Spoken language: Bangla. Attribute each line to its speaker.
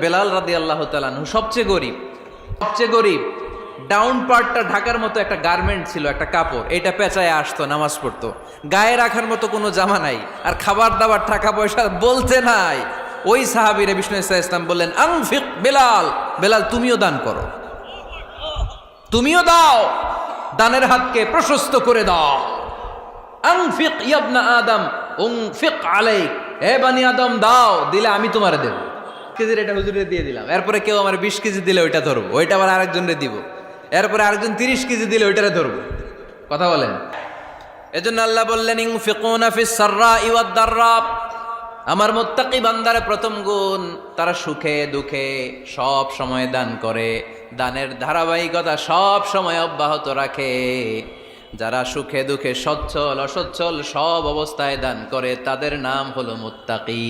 Speaker 1: বেলাল রাদিয়াল্লাহু তাআলা আনহু সবচেয়ে গরিব ডাউন পার্টটা ঢাকার মতো একটা গার্মেন্ট ছিল, একটা কাপড়, এটা পেঁচায় আসতো, নামাজ পড়তো, গায়ে রাখার মতো কোনো জামা নাই, আর খাবার দাবার টাকা পয়সা বলতে নাই। ওই সাহাবীরে বিষ্ণু ইসলাম বললেন, আনফিক বেলাল, বেলাল তুমিও দান করো, তুমিও দাও, দানের হাতকে প্রশস্ত করে দাও। আনফিক ইবনা আদম উনফিক আলাইক, হে বানি আদম দাও, দিলে আমি তোমারে দেব। কেজির এটা হুজুরে দিয়ে দিলাম, এরপরে কেউ আমার 20 কেজি দিলে ওইটা ধরবো, ওইটা আবার আরেকজনরে দিব, এরপরে আরেকজন 30 কেজি দিলে ওইটারে ধরবো। কথা বলেন। এজন্য আল্লাহ বললেন, ইনফিকুনা ফিস সাররাই ওয়াদ দাররা, আমার মুত্তাকি বান্দারে প্রথম গুণ, তারা সুখে দুঃখে সব সময় দান করে, দানের ধারাবাহিকতা সব সময় অব্যাহত রাখে। যারা সুখে দুঃখে সচ্ছল অসচ্ছল সব অবস্থায় দান করে, তাদের নাম হলো মুত্তাকি।